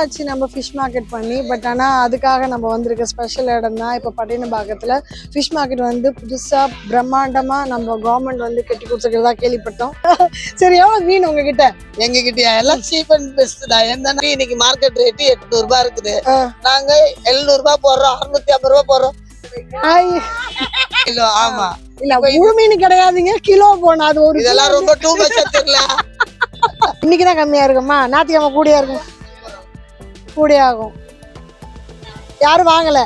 ஆச்சு நம்ம fish market பண்ணி. பட் ஆனால் அதுக்காக நம்ம வந்திருக்க ஸ்பெஷல் இடம் தான் இப்போ பட்டினப்பாக்கத்தில் ஃபிஷ் மார்க்கெட் வந்து புதுசாக பிரம்மாண்டமாக நம்ம கவர்மெண்ட் வந்து கட்டி கொடுத்துருக்கிறதா கேள்விப்பட்டோம். சரி, எவ்வளோ மீன் உங்ககிட்ட? எங்ககிட்டயா எல்லாம் சீப் அண்ட் பெஸ்ட் தான். எந்த இன்னைக்கு மார்க்கெட் ரேட்டு 800 ரூபாய் இருக்குது. நாங்க 700 ரூபாய் போடுறோம், 650 ரூபாய் போடுறோம் கிலோ. ஆமா, இல்ல முழு மீன் கிடையாதுங்க, கிலோ போனா அது ஒரு இதெல்லாம் ரொம்ப டூ மச்சா தெரியல. இன்னைக்குதான் கம்மியா இருக்குமா? ஞாயிற்றுக்கிழமை கூடியா இருக்கும், கூடிய ஆகும். யாரும் வாங்கல.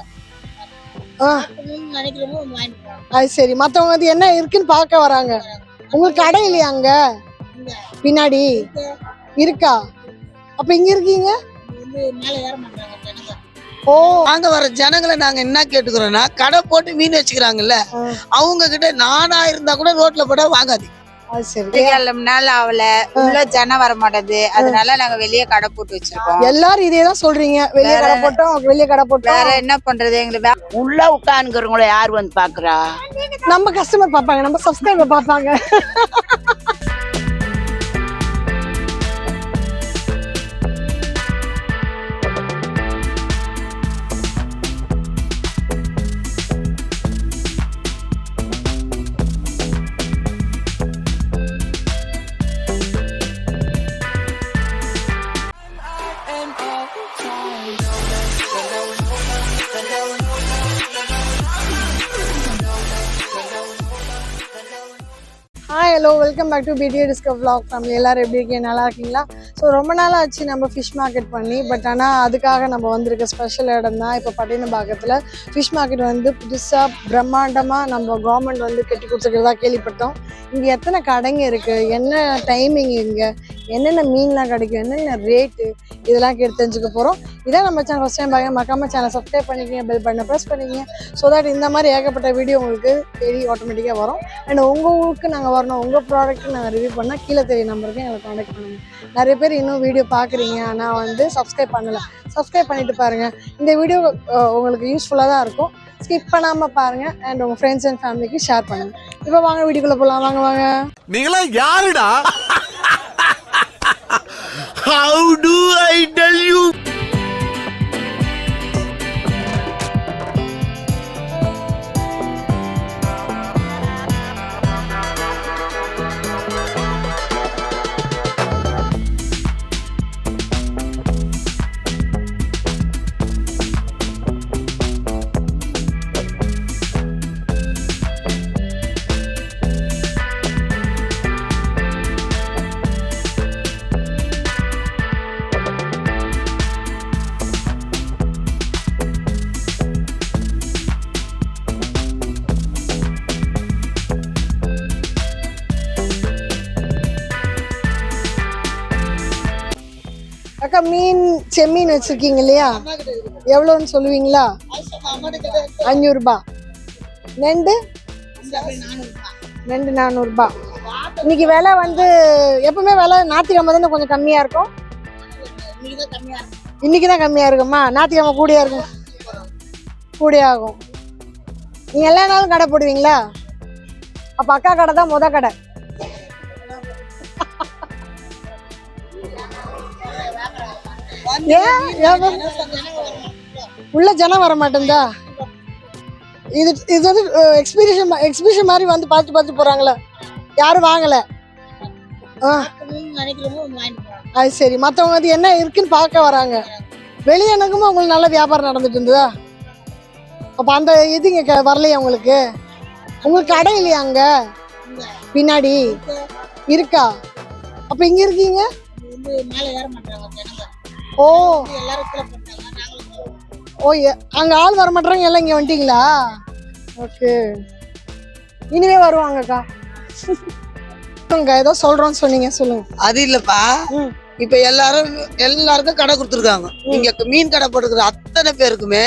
அது சரி, மத்தவங்க வந்து என்ன இருக்குன்னு பார்க்க வராங்க. உங்களுக்கு கடை இல்லையா அங்க பின்னாடி? இருக்கா? அப்ப இங்க இருக்கீங்க. ஓ, அங்க வர ஜனங்களை நாங்க என்ன கேட்டுக்கிறோம்னா, கடை போட்டு மீன் வச்சுக்கிறாங்கல்ல, அவங்க கிட்ட நானா இருந்தா கூட ரோட்ல போட வாங்காது. ஜனம் வர மாட்டேது, அதனால நாங்க வெளியே கடை போட்டு வச்சிருக்கோம். எல்லாரும் இதேதான் சொல்றீங்க, வெளியே கடை போட்டோம், வெளியே கடை போட்டோம். வேற என்ன பண்றது? எங்களுக்கு உள்ள உட்காந்துக்கிறவங்கள யார் வந்து பாக்குறா? நம்ம கஸ்டமர் பாப்பாங்க, நம்ம சப்ஸ்கிரைபர் பாப்பாங்க. Hi, hello, welcome back to PDA discover vlog family. எல்லாரும் எப்படி இருக்கீங்க? நல்லா இருக்கீங்களா? ஸோ ரொம்ப நாள் ஆச்சு நம்ம ஃபிஷ் மார்க்கெட் பண்ணி. பட் ஆனால் அதுக்காக நம்ம வந்திருக்க ஸ்பெஷல் இடம் தான் இப்போ பட்டினப்பாக்கத்தில் ஃபிஷ் மார்க்கெட் வந்து புதுசாக பிரம்மாண்டமாக நம்ம கவர்மெண்ட் வந்து கட்டி கொடுத்துருக்கிறதா கேள்விப்பட்டோம். இங்கே எத்தனை கடைங்க இருக்குது, என்ன டைமிங், இங்கே என்னென்ன மீன்லாம் கிடைக்கும், என்னென்ன ரேட்டு, இதெல்லாம் கேட்டு தெரிஞ்சுக்க போகிறோம். இதான் நம்ம சேனல் ஃபஸ்ட் டைம் பார்க்க மறக்காம சேனல் சப்ஸ்கிரைப் பண்ணிக்கிங்க, பெல் பட்டனை ப்ரெஸ் பண்ணிக்கிங்க. ஸோ தட் இந்த மாதிரி ஏகப்பட்ட வீடியோ உங்களுக்கு தேடி ஆட்டோமேட்டிக்காக வரும். அண்ட் உங்கள் ஊருக்கு நாங்கள் வரணும், உங்கள் ப்ராடக்ட்டு நாங்கள் ரிவ்யூ பண்ணால் கீழே தெரிய நம்பருக்கு எங்களை காண்டாக்ட் பண்ணுங்கள். நிறைய பேர் இன்னும் வீடியோ பார்க்குறீங்க, ஆனால் வந்து சப்ஸ்கிரைப் பண்ணலை. சப்ஸ்கிரைப் பண்ணிவிட்டு பாருங்கள். இந்த வீடியோ உங்களுக்கு யூஸ்ஃபுல்லாக தான் இருக்கும். ஸ்கிப் பண்ணாமல் பாருங்கள் அண்ட் உங்கள் ஃப்ரெண்ட்ஸ் அண்ட் ஃபேமிலிக்கு ஷேர் பண்ணுங்கள். இப்போ வாங்க வீடியோக்குள்ளே போகலாம். வாங்க வாங்க. நீங்களா யாருடா? How do I tell you? அக்கா, மீன் செம்மீன் வச்சிருக்கீங்க இல்லையா? எவ்வளோன்னு சொல்லுவீங்களா? 500 ரூபாய். நண்டு 400 ரூபாய். இன்னைக்கு விலை வந்து எப்பவுமே விலை ஞாயிற்றுக்கிழமை தானே கொஞ்சம் கம்மியா இருக்கும். இன்னைக்கு தான் கம்மியா இருக்குமா? ஞாயிற்றுக்கிழமை கூடியா இருக்கும், கூடிய ஆகும். நீங்க எல்லா நாளும் கடை போடுவீங்களா? அப்ப அக்கா கடை தான் முத கடை. உள்ள ஜனம் வர மாட்டேந்தா? இது வந்து எக்ஸிபிஷன் மாதிரி வந்து பார்த்து போறாங்களா? யாரும் வாங்கல. அது சரி, மத்தவங்க வந்து என்ன இருக்குன்னு பார்க்க வராங்க. வெளியே எனக்குமா உங்களுக்கு நல்ல வியாபாரம் நடந்துட்டு இருந்ததா? அப்ப அந்த இது இங்க வரலையா உங்களுக்கு? உங்களுக்கு கடை இல்லையா அங்க பின்னாடி? இருக்கா? அப்ப இங்க இருக்கீங்க. ஓ ஓ, அங்க ஆள் வர மாட்டாங்க, எல்லாம் இங்க வந்துட்டீங்களா? ஓகே, இனிமே வருவாங்கக்கா. ஏதோ சொல்றோம்னு சொன்னீங்க, சொல்லுங்க. அது இல்லப்பா, இப்ப எல்லாருக்கும் கடை கொடுத்துருக்காங்க. இங்க மீன் கடை போட்டுக்கிற அத்தனை பேருக்குமே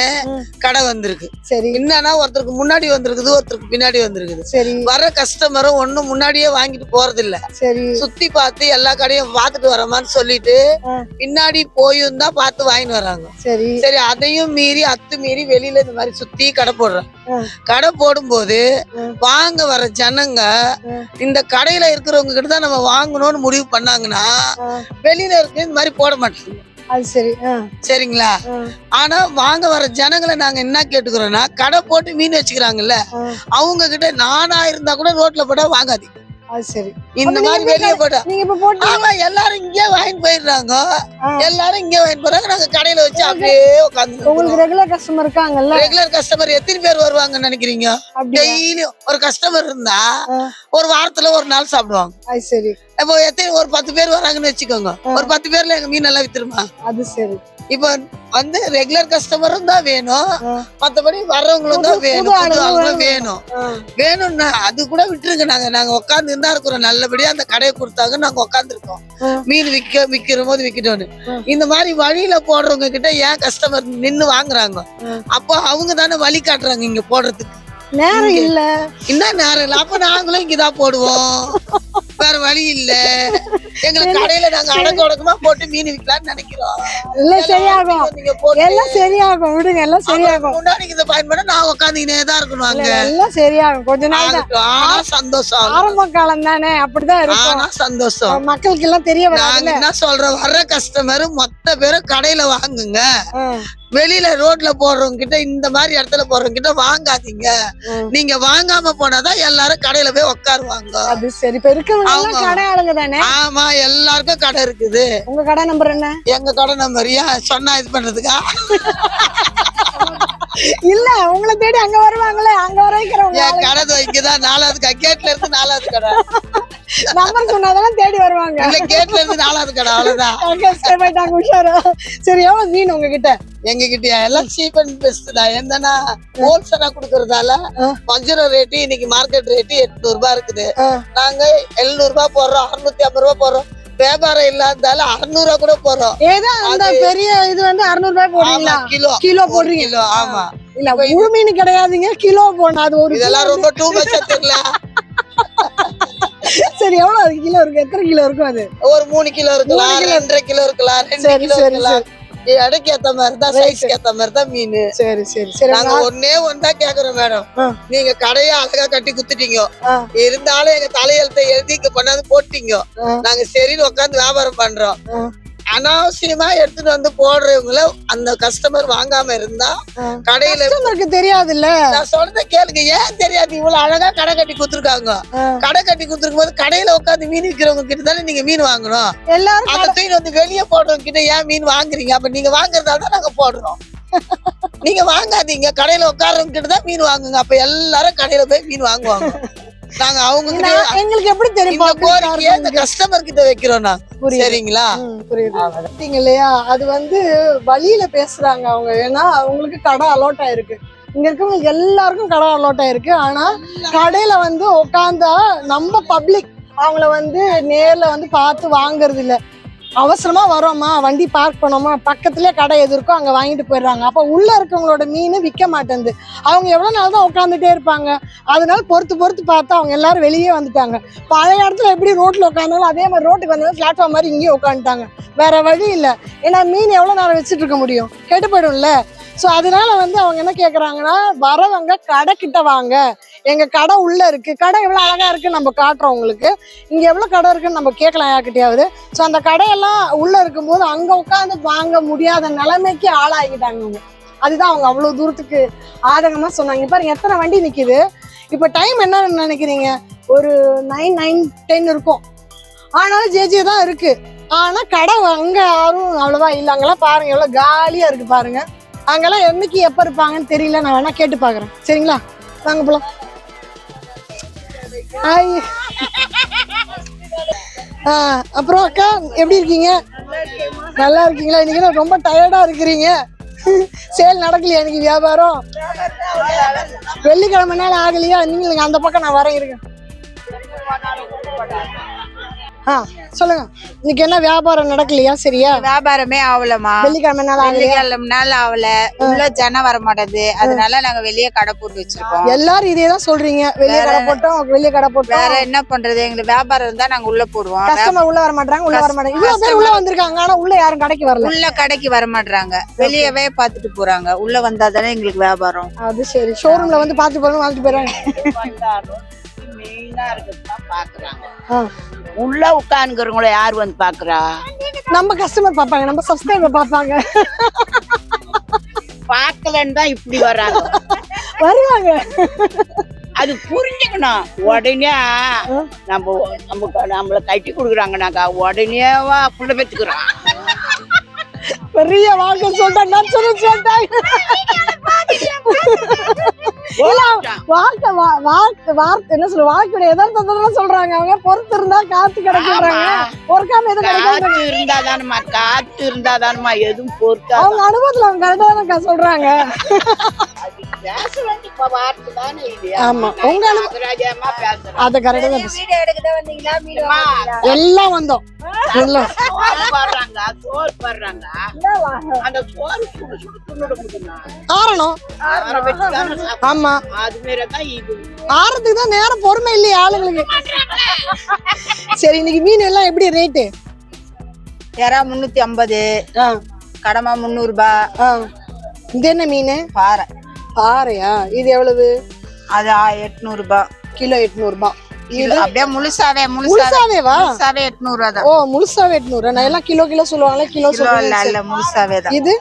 கடை வந்திருக்கு. சரி, என்னன்னா ஒருத்தருக்கு முன்னாடி வந்திருக்குது, ஒருத்தருக்கு பின்னாடி வந்திருக்குது. சரி, வர கஸ்டமரும் ஒண்ணும் முன்னாடியே வாங்கிட்டு போறது இல்ல. சரி, சுத்தி பார்த்து எல்லா கடையும் பார்த்துட்டு வரமான்னு சொல்லிட்டு பின்னாடி போயும் தான் பார்த்து வாங்கிட்டு வராங்க. சரி சரி, அதையும் மீறி மீறி வெளியில இந்த மாதிரி சுத்தி கடை போடுறாங்க. கடை போடும்போது வாங்க வர ஜனங்க இந்த கடையில இருக்கிறவங்க கிட்ட தான் நம்ம வாங்கணும்னு முடிவு பண்ணாங்கன்னா வெளியில இருக்கு இந்த மாதிரி போட மாட்டாங்க. அது சரி. சரிங்களா? ஆனா வாங்க வர ஜனங்களை நாங்க என்ன கேட்டுக்கிறோம்னா, கடை போட்டு மீன் வச்சுக்கிறாங்கல்ல, அவங்க கிட்ட நானா இருந்தா கூட ரோட்ல போட்டா வாங்காதீங்க. அது சரி. இந்த மாதிரி வெளியே போட்டா நீங்க இப்ப போட்டு ஆமா எல்லாரும் இங்கே வாங்கிட்டு போயிடுறாங்க. எல்லாரும் இங்கே வாங்கிட்டு போறாங்க. நாங்க கடையில வச்சு அப்படியே உட்காந்து. உங்களுக்கு ரெகுலர் கஸ்டமர் இருக்காங்கல்ல? ரெகுலர் கஸ்டமர் எத்தனை பேர் வருவாங்கன்னு நினைக்கிறீங்க? டெய்லியும் ஒரு கஸ்டமர் இருந்தா ஒரு வாரத்துல ஒரு நாள் சாப்பிடுவாங்க. அது சரி. இப்போ எத்தனை ஒரு 10 பேர் வராங்கன்னு வச்சுக்கோங்க. ஒரு 10 பேர்ல எங்க மீன் எல்லாம் வித்துருமா? அது சரி. இப்ப வந்து ரெகுலர் கஸ்டமரும் தான் வேணும், மத்தபடி வர்றவங்களும் தான் வேணும், புதுவங்களும் வேணும். வேணும்னா அது கூட விட்டுருங்க. நாங்க உட்கார்ந்து இருந்தா இருக்கிறோம். நல்லபடியா அந்த கடையை கொடுத்தாங்க, நாங்க உட்கார்ந்து இருக்கோம். மீன் விக்கிற போது விக்கட்டோன்னு. இந்த மாதிரி வழியில போடுறவங்க கிட்ட ஏன் கஸ்டமர் நின்னு வாங்குறாங்க? அப்போ அவங்க தானே வழி காட்டுறாங்க இங்க போடுறதுக்கு. நேரம் இல்ல. என்ன நேரம் இல்ல? அப்ப நாங்களும் இங்கதான் போடுவோம், வேற வழி இல்ல. எங்களுக்கு கடையில நாங்க அடக்க உடக்கமா போட்டு மீன் விக்கலாம்னு நினைக்கிறோம். இல்ல சரியாகும், எல்லாம் சரியாகும், விடுங்க, எல்லாம் சரியாகும். முன்னாடி இதை பயன்பட நான் உட்காந்துக்கினே தான் இருக்கணும். அங்க எல்லாம் சரியாகும், கொஞ்ச நாள். ஆனா சந்தோஷம், ஆரம்ப காலம் தானே, அப்படிதான் இருக்கும். ஆனா சந்தோஷம். மக்களுக்கு எல்லாம் தெரிய வராது. நாங்க என்ன சொல்றோம், வர்ற கஸ்டமர் மொத்த பேரும் கடையில வாங்குங்க. வெளியில ரோட்ல போடுறவங்க கிட்ட, இந்த மாதிரி இடத்துல போடுறவங்க கிட்ட வாங்காதீங்க. நீங்க வாங்காம போனாதான் எல்லாரும் கடையில போய் உட்காருவாங்க. அது சரி. இப்ப இருக்கவங்க கடை ஆளுங்க தானே? ஆமா, எல்லாருக்கும் கடை இருக்குது. உங்க கடை நம்பர் என்ன? எங்க கடை நம்பர் சொன்னா இது பண்றதுக்கா? இல்ல, உங்களை தேடி அங்க வருவாங்களே, அங்க வர வைக்கிறவங்க. என் கடை இங்கதான் 4வது கேட்ல இருந்து 4வது கடை. நம்பர் சொன்னாதான் தேடி வருவாங்க. இல்ல, கேட்ல இருந்து 4வது கடை, அவ்வளவுதான். சரி, எவ்வளவு மீன் உங்ககிட்ட? எங்க கிட்டயா எல்லாம் சீப் அண்ட் பெஸ்ட் தான். என்னன்னா ஹோல்சேலா குடுக்கறதால வஞ்சிரம் ரேட்டு இன்னைக்கு மார்க்கெட் ரேட்டு 800 ரூபாய் இருக்குது. நாங்க 700 ரூபாய் போடுறோம், 650 ரூபாய் போடுறோம். வியாபாரம் இல்லாததால 600 ரூபாய் கூட போறோம். ஏதோ அந்த பெரிய இது வந்து 600 ரூபாய் போடுறீங்களா? கிலோ போடுறீங்க? கிலோ. ஆமா. இல்ல, முழு மீன் கிடையாதுங்க, கிலோ போனா அது ஒரு. இதெல்லாம் ரொம்ப டூ மச்சா தெரியல. சரி, எவ்வளவு கிலோ இருக்கு? எத்தனை கிலோ இருக்கும் அது? ஒரு 3 கிலோ இருக்கலாம், 2.5 கிலோ இருக்கலாம், 2 கிலோ இருக்கலாம். எடைக்கு ஏத்த மாதிரி தான், சைஸ்க்கு ஏத்த மாதிரி தான் மீன். சரி சரி சரி. நாங்க ஒண்ணா கேக்குறோம் மேடம், நீங்க கடையை அழகா கட்டி குத்துட்டீங்க, இருந்தாலும் எங்க தலையெழுத்தை எழுதி இங்க கொண்டாந்து போட்டீங்க. நாங்க சரின்னு உட்காந்து வியாபாரம் பண்றோம். அனாவசியமா எடுத்துட்டு வந்து போடுறவங்கள அந்த கஸ்டமர் வாங்காம இருந்தா கடையில தெரியாது இல்ல. நான் சொல்றத கேளுங்க, ஏன் தெரியாது? இவ்வளவு அழகா கடை கட்டி குடுத்துருக்காங்க. கடை கட்டி குடுத்துருக்கும் போது கடையில உட்காந்து மீன் விக்கிறவங்க கிட்ட தானே நீங்க மீன் வாங்கணும். எல்லாரும் அந்த தூக்கி வந்து வெளியே போடுறவங்க கிட்ட ஏன் மீன் வாங்குறீங்க? அப்ப நீங்க வாங்குறதால தான் நாங்க போடுறோம். நீங்க வாங்காதீங்க, கடையில உட்கார்றவங்க கிட்ட தான் மீன் வாங்குங்க. அப்ப எல்லாரும் கடையில போய் மீன் வாங்குவாங்க. நாங்க அவங்க எங்களுக்கு எப்படி தெரியும்? இந்த கஸ்டமர் கிட்ட வைக்கிறோம் நாங்க. சரிங்களா? புரியுது இல்லையா? அது வந்து வழியில பேசுறாங்க அவங்க. ஏன்னா அவங்களுக்கு கடை அலோட் ஆயிருக்கு, இங்க இருக்கவங்களுக்கு எல்லாருக்கும் கடை அலோட் ஆயிருக்கு. ஆனா கடையில வந்து உட்காந்தா நம்ம பப்ளிக் அவங்கள வந்து நேர்ல வந்து பார்த்து வாங்குறது இல்ல. அவசரமா வரோமா, வண்டி பார்க் பண்ணோமா, பக்கத்துலயே கடை எது இருக்கோ அங்க வாங்கிட்டு போயிடுறாங்க. அப்ப உள்ள இருக்கவங்களோட மீன் விற்க மாட்டேங்குது. அவங்க எவ்வளவு நாள் தான் உட்காந்துட்டே இருப்பாங்க. அதனால பொறுத்து பார்த்து அவங்க எல்லாரும் வெளியே வந்துட்டாங்க. பழைய இடத்துல எப்படி ரோட்ல உட்காந்தாலும் அதே மாதிரி ரோட்டுக்கு வந்தாலும் பிளாட்ஃபார்ம் மாதிரி இங்கேயும் உட்காந்துட்டாங்க. வேற வழி இல்லை. ஏன்னா மீன் எவ்வளவு நேரம் வச்சுட்டு இருக்க முடியும்? கெட்டு போயிடும்ல. ஸோ அதனால வந்து அவங்க என்ன கேட்குறாங்கன்னா, வரவங்க கடை கிட்ட வாங்க, எங்க கடை உள்ள இருக்கு, கடை எவ்வளோ அழகா இருக்குன்னு நம்ம காட்டுறோம் உங்களுக்கு. இங்க எவ்வளோ கடை இருக்குன்னு நம்ம கேட்கலாம் யார்கிட்டயாவது. ஸோ அந்த கடையெல்லாம் உள்ள இருக்கும்போது அங்க உட்காந்து வாங்க முடியாத நிலைமைக்கு ஆளாகிட்டாங்க அவங்க. அதுதான் அவங்க அவ்வளோ தூரத்துக்கு ஆதங்கமா சொன்னாங்க. பாருங்க எத்தனை வண்டி நிக்குது. இப்போ டைம் என்னன்னு நினைக்கிறீங்க? ஒரு 9-10 இருக்கும். ஆனாலும் ஜேஜே தான் இருக்கு. ஆனா கடை அங்க யாரும் அவ்வளவா இல்லை. அங்கெல்லாம் பாருங்க எவ்வளோ காலியா இருக்கு பாருங்க. அங்கெல்லாம் என்னைக்கு எப்ப இருப்பாங்கன்னு தெரியல. நான் வேணா கேட்டு பாக்குறேன். சரிங்களா? வாங்க போலாம். அப்புறம் அக்கா எப்படி இருக்கீங்க? நல்லா இருக்கீங்களா? இன்னைக்கு ரொம்ப டயர்டா இருக்கிறீங்க. சேல் நடக்கலையா இன்னைக்கு? வியாபாரம் வெள்ளிக்கிழமை நாள் ஆகலையா? நீங்க அந்த பக்கம் நான் வரேன் இருங்க. சொல்லுங்க, இன்னைக்கு என்ன வியாபாரம் நடக்கலையா? சரியா? வியாபாரமே ஆகலமா. வெள்ளிக்கிழமை நாள் ஆகல. உள்ள ஜனம் வர மாட்டேது, அதனால நாங்க வெளியே கடை போட்டு வச்சிருக்கோம். எல்லாரும் இதேதான் சொல்றீங்க, வெளியே கடை போட்டோம், வெளியே கடை போட்டோம். வேற என்ன பண்றது? எங்களுக்கு வியாபாரம் இருந்தா நாங்க உள்ள போடுவோம். கஸ்டமர் உள்ள வர மாட்டாங்க. இவ்வளவு பேர் உள்ள வந்திருக்காங்க, ஆனா உள்ள யாரும் கடைக்கு வரல. உள்ள கடைக்கு வர மாட்டாங்க, வெளியவே பாத்துட்டு போறாங்க. உள்ள வந்தாதானே எங்களுக்கு வியாபாரம். அது சரி. ஷோரூம்ல வந்து பாத்து போறோம், வாங்கிட்டு போறாங்க. மெயினா இருக்குதுதான் பாக்குறாங்க. உள்ள உட்காந்துக்கிறவங்கள யாரு வந்து பாக்குறா? நம்ம கஸ்டமர் பாப்பாங்க, நம்ம சப்ஸ்கிரைபர் பாப்பாங்க. பாக்கலன்னு தான் இப்படி வர்றாங்க. வருவாங்க. அது புரிஞ்சுக்கணும். உடனே நம்மள கட்டி கொடுக்குறாங்கனாக்கா உடனேவா புள்ள பெற்றுக்கிறோம். பெரிய வாக்கு சொல்லிட்டாங்க, என்ன சொல்ற வாக்குடைய எதார்த்தம் சொல்றாங்க. அவங்க பொறுத்து இருந்தா காத்து கிடைக்கிறாங்க, பொறுக்காம எதுவும் கிடைக்காது. காத்து இருந்தாதானுமா எதுவும் பொறுத்தா. அவங்க அனுபவத்துல அவங்க கரெக்டா சொல்றாங்க. ஆமா உங்க அத கரெக்டா எல்லாம் வந்தோம். ஆறணும். ஆமா ஆறதுக்கு தான் நேரம் பொறுமை இல்லையா ஆளுங்களுக்கு. சரி இன்னைக்கு மீன் எல்லாம் எப்படி ரேட்டு? எறா 350, கடமா 300 ரூபாய். இது என்ன மீன்? பாறை. பாறையா? இது எவ்வளவு? அது 800 ரூபாய் கிலோ. 800 ரூபாய். இது அப்படியே முழுசாவேவா? 800 ரூபாய் தான். ஓ முழுசாவே 800. நான் எல்லாம் கிலோ கிலோ சொல்லுவாங்களே, கிலோ இல்ல முழுசாவே தான். இது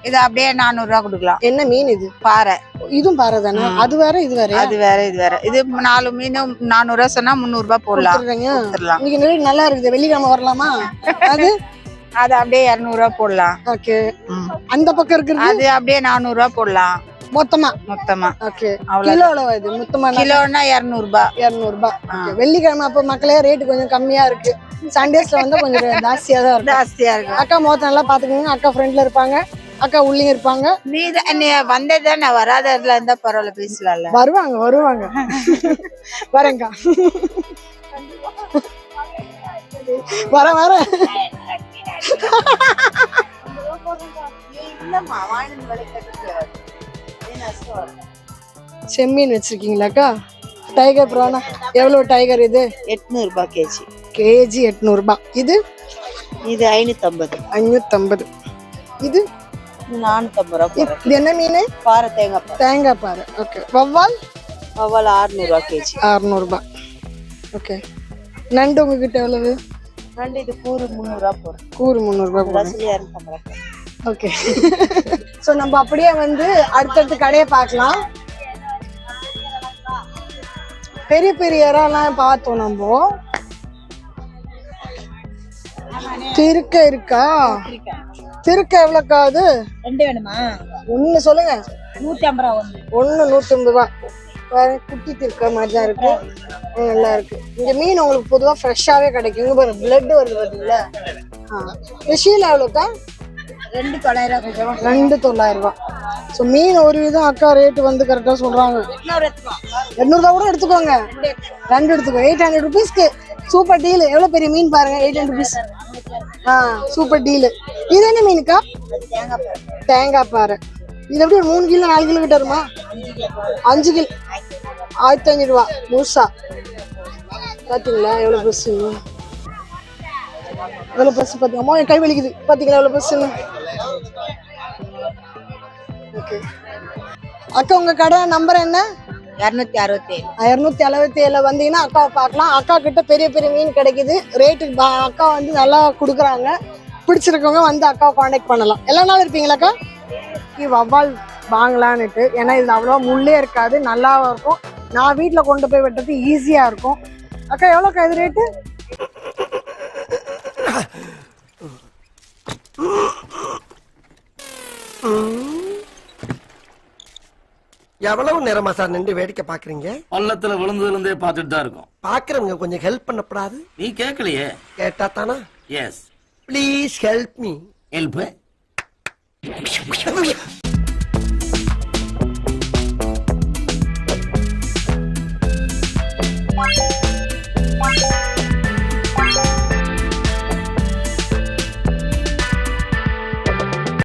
இது அப்படியே 400 ரூபாய் கொடுக்கலாம். என்ன மீன் இது? பாறை. இதுவும் பாறை தானே? அது வேற இது வேற? அது வேற இது வேற. இது 4 மீன் 400 ரூபாய் சொன்னா 300 ரூபாய் போடலாம். இன்னைக்கு நல்லா இருக்குது. வெள்ளிக்கிழமை வரலாமா? அது அது அப்படியே 200 ரூபாய் போடலாம். ஓகே. அந்த பக்கம் இருக்குது அது அப்படியே 400 ரூபாய் போடலாம். மொத்தமா? ஓகே. கிலோ எவ்வளவு இது? மொத்தமா கிலோன்னா 200 ரூபாய். 200 ரூபாய். வெள்ளிக்கிழமை அப்ப மக்களே ரேட் கொஞ்சம் கம்மியா இருக்கு. சண்டேஸ்ல வந்து கொஞ்சம் ஜாஸ்தியா தான் இருக்கு. அக்கா முகத்தை நல்லா பாத்துக்கோங்க. அக்கா ஃப்ரண்ட்ல இருப்பாங்க, அக்கா உள்ளிங்க இருப்பாங்க. நீ வந்ததுதானே, வராததுல இருந்தா பரவாயில்ல, பேசலாம்ல. வருவாங்க வரேங்கா. வர செம்மீன் வச்சிருக்கீங்களாக்கா? டைகர் ப்ரானா எவ்வளவு? டைகர் இது 800 ரூபாய் கேஜி. கேஜி 800 ரூபாய். இது 550. 550. இது 450 ரூபாய். இது என்ன மீன்? பாறை. தேங்காய். தேங்காய் பாறை. ஓகே. வவ்வால்? வவ்வால் 600 ரூபாய் கேஜி. 600 ரூபாய். ஓகே. நண்டு உங்ககிட்ட எவ்வளவு? நண்டு இது கூறு 300 ரூபாய் போறோம். கூறு 300 ரூபாய் போறோம். 250 ரூபாய். ஓகே. சோ நம்ம அப்படியே வந்து அடுத்தடுத்து கடையை பார்க்கலாம். பெரிய பெரிய இறாலாம் பார்த்தோம் நம்ம. திருக்க இருக்கா? திருக்க எவ்வளவுக்கா? அது 2 வேணுமா? ஒண்ணு சொல்லுங்க. 150 ரூபாய். ஒண்ணு 150 ரூபாய். குட்டி திருக்க மாதிரி தான் இருக்கு. நல்லா இருக்கு. இந்த மீன் உங்களுக்கு பொதுவா ஃப்ரெஷ்ஷாவே கிடைக்கும். இங்க பாருங்க பிளட் வருது பாத்தீங்களா? ஷீலா எவ்வளோக்கா? 2,900 ரூபாய். ஸோ மீன் ஒரு விதம் அக்கா ரேட்டு வந்து கரெக்டாக சொல்றாங்க. 800 ரூபா கூட எடுத்துக்கோங்க. 2 எடுத்துக்கோ. 800 ருபீஸ்க்கு சூப்பர் டீல். எவ்வளோ பெரிய மீன் பாருங்க. 800 ருபீஸ். Super deal. இது என்ன மீனுக்கா? தேங்காய் பாறை. இது எப்படி ஒரு 3 கிலோ 4 கிலோ கிட்ட வருமா? 5 கிலோ 1500 ரூபா முழுசா. பாத்தீங்களா எவ்வளோ பெருசு? எவ்வளோ பெருசு பாத்தீங்க? என் கை வலிக்குது. பாத்தீங்களா எவ்வளோ பெருசுன்னு? ஓகே. அக்கா உங்க கடை நம்பர் என்ன? 267. 267 வந்தீங்கன்னா அக்காவை பார்க்கலாம். அக்கா கிட்ட பெரிய பெரிய மீன் கிடைக்குது. ரேட்டு அக்கா வந்து நல்லா கொடுக்குறாங்க. பிடிச்சிருக்கவங்க வந்து அக்காவை காண்டாக்ட் பண்ணலாம். எல்லா நாளும் இருப்பீங்களாக்கா? வவ்வால் வாங்கலான்னுட்டு. ஏன்னா இது அவ்வளோ முள்ளே இருக்காது, நல்லாவும் இருக்கும். நான் வீட்டில் கொண்டு போய் வெட்டுறது ஈஸியா இருக்கும். அக்கா எவ்வளோக்கா இது ரேட்டு? எவ்வளவு நேரமா சார் நின்று வேடிக்கை பாக்குறீங்க? பள்ளத்துல விழுந்ததுல இருந்தே பாத்துட்டு தான் இருக்கோம். பாக்குறவங்க கொஞ்சம் ஹெல்ப் பண்ணப்படாது? நீ கேட்கலையே. கேட்டா தானா? Yes. Please help me. Help